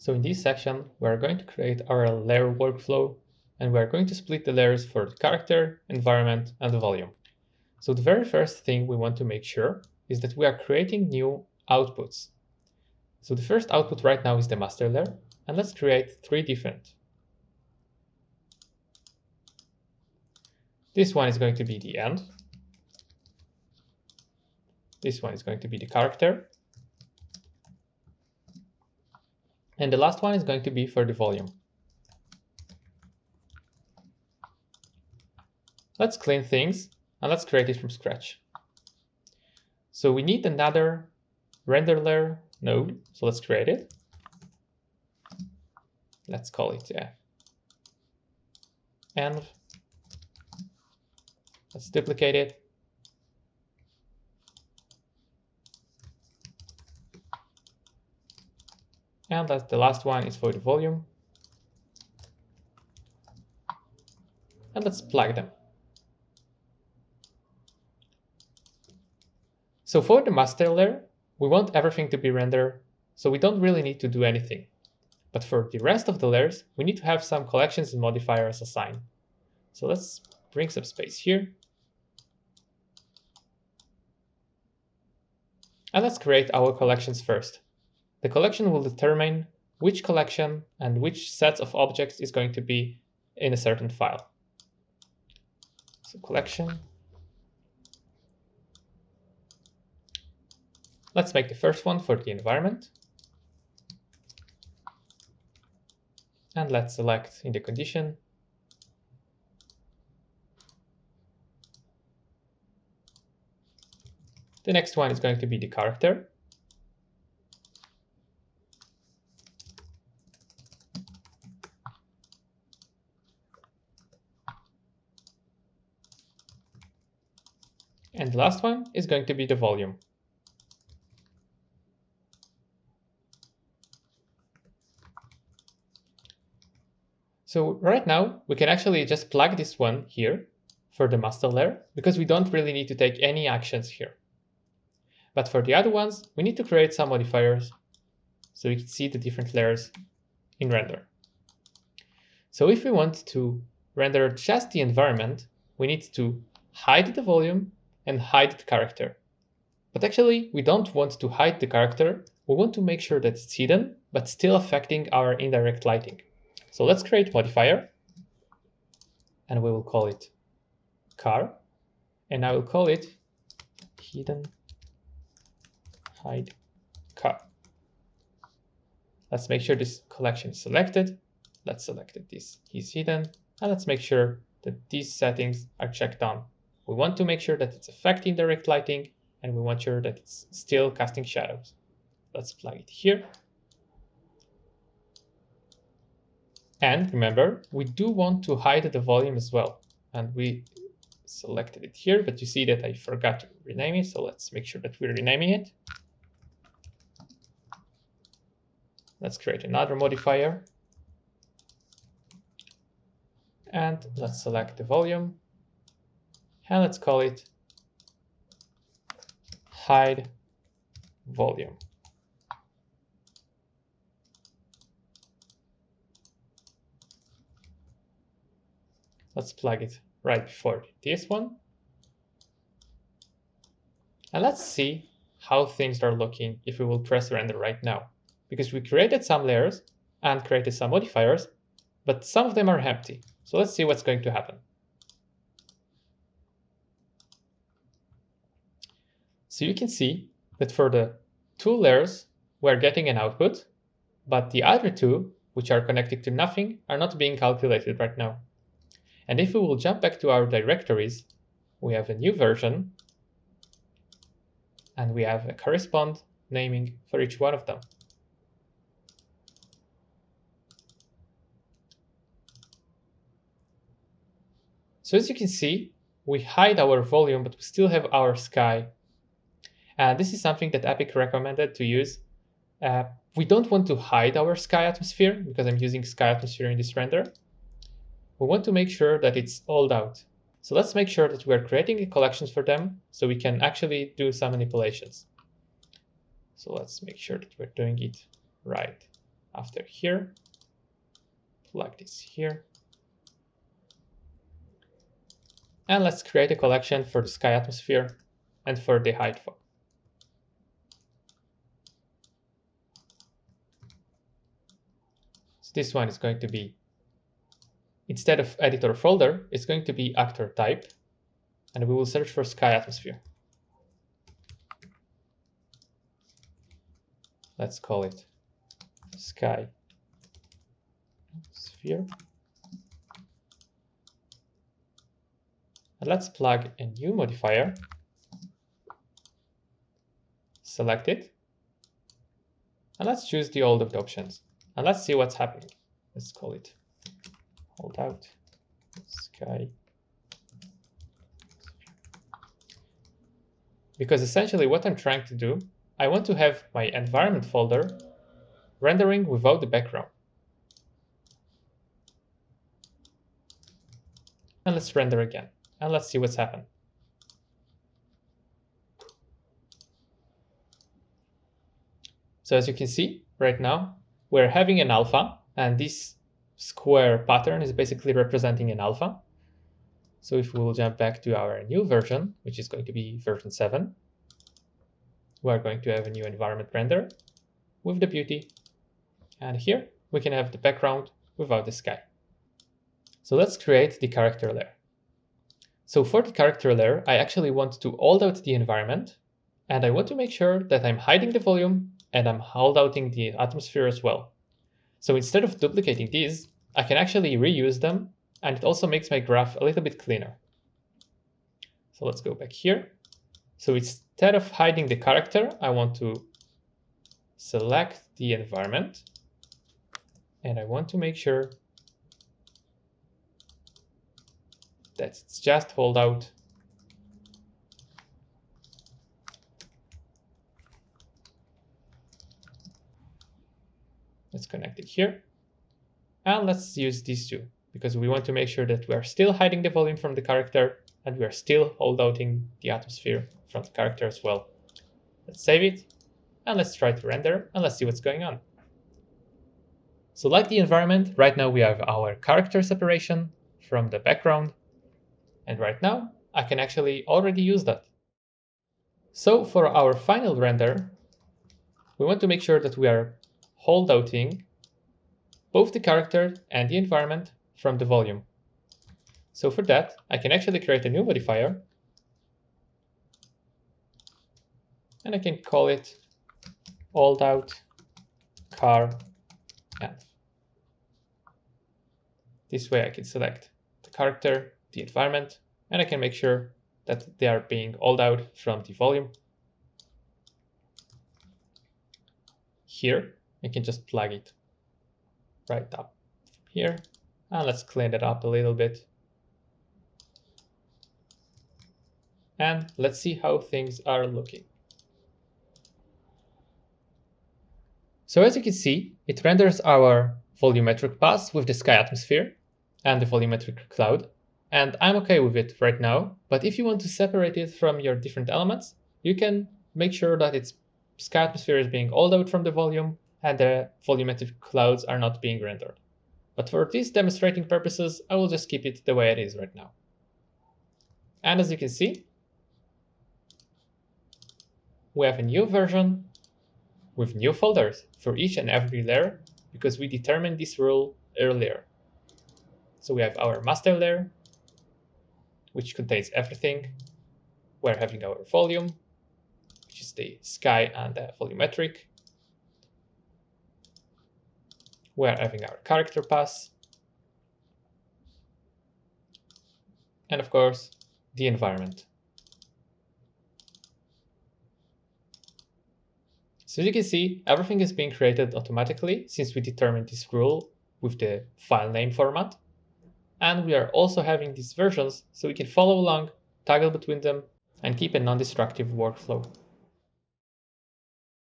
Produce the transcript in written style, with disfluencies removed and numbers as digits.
So in this section, we're going to create our layer workflow, and we're going to split the layers for the character, environment, and the volume. So the very first thing we want to make sure is that we are creating new outputs. So the first output right now is the master layer, and let's create 3 different. This one is going to be the end. This one is going to be the character. And the last one is going to be for the volume. Let's clean things and let's create it from scratch. So we need another render layer node. So let's create it. Let's call it end. Let's duplicate it. And that's the last one is for the volume. And let's plug them. So for the master layer, we want everything to be rendered, so we don't really need to do anything. But for the rest of the layers, we need to have some collections and modifiers assigned. So let's bring some space here. And let's create our collections first. The collection will determine which collection and which sets of objects is going to be in a certain file. So collection. Let's make the first one for the environment. And let's select in the condition. The next one is going to be the character. And the last one is going to be the volume. So right now, we can actually just plug this one here for the master layer because we don't really need to take any actions here. But for the other ones, we need to create some modifiers so we can see the different layers in render. So if we want to render just the environment, we need to hide the volume and hide the character. But actually, we don't want to hide the character. We want to make sure that it's hidden, but still affecting our indirect lighting. So let's create modifier, and we will call it car, and I will call it hidden hide car. Let's make sure this collection is selected. Let's select that this is hidden, and let's make sure that these settings are checked on. We want to make sure that it's affecting direct lighting, and we want sure that it's still casting shadows. Let's plug it here. And remember, we do want to hide the volume as well. And we selected it here, but you see that I forgot to rename it. So let's make sure that we're renaming it. Let's create another modifier. And let's select the volume. And let's call it hide volume. Let's plug it right before this one. And let's see how things are looking if we will press render right now. Because we created some layers and created some modifiers, but some of them are empty. So let's see what's going to happen. So you can see that for the 2 layers, we're getting an output, but the other 2, which are connected to nothing, are not being calculated right now. And if we will jump back to our directories, we have a new version, and we have a correspond naming for each one of them. So as you can see, we hide our volume, but we still have our sky. And this is something that Epic recommended to use. We don't want to hide our sky atmosphere because I'm using sky atmosphere in this render. We want to make sure that it's all out. So let's make sure that we're creating a collection for them so we can actually do some manipulations. So let's make sure that we're doing it right. after here, plug this here. And let's create a collection for the sky atmosphere and for the height fog. So this one is going to be, instead of editor folder, it's going to be actor type, and we will search for sky atmosphere. Let's call it sky sphere. And let's plug a new modifier, select it, and let's choose the old of the options. And let's see what's happening. Let's call it holdout sky. Because essentially what I'm trying to do, I want to have my environment folder rendering without the background. And let's render again. And let's see what's happened. So as you can see right now, we're having an alpha, and this square pattern is basically representing an alpha. So if we'll jump back to our new version, which is going to be version 7, we're going to have a new environment render with the beauty. And here we can have the background without the sky. So let's create the character layer. So for the character layer, I actually want to hold out the environment, and I want to make sure that I'm hiding the volume and I'm holdouting the atmosphere as well. So instead of duplicating these, I can actually reuse them, and it also makes my graph a little bit cleaner. So let's go back here. So instead of hiding the character, I want to select the environment, and I want to make sure that it's just holdout. Let's connect it here. And let's use these two, because we want to make sure that we are still hiding the volume from the character and we are still holdouting the atmosphere from the character as well. Let's save it and let's try to render and let's see what's going on. So like the environment, right now we have our character separation from the background. And right now I can actually already use that. So for our final render, we want to make sure that we are holdouting both the character and the environment from the volume. So for that, I can actually create a new modifier, and I can call it holdout car and. This way I can select the character, the environment, and I can make sure that they are being hauled out from the volume. Here, I can just plug it right up here, and let's clean it up a little bit. And let's see how things are looking. So as you can see, it renders our volumetric pass with the sky atmosphere and the volumetric cloud, and I'm okay with it right now. But if you want to separate it from your different elements, you can make sure that its sky atmosphere is being hauled out from the volume and the volumetric clouds are not being rendered. But for these demonstrating purposes, I will just keep it the way it is right now. And as you can see, we have a new version with new folders for each and every layer because we determined this rule earlier. So we have our master layer, which contains everything. We're having our volume, which is the sky and the volumetric. We're having our character pass. And of course, the environment. So as you can see, everything is being created automatically since we determined this rule with the file name format. And we are also having these versions so we can follow along, toggle between them, and keep a non-destructive workflow.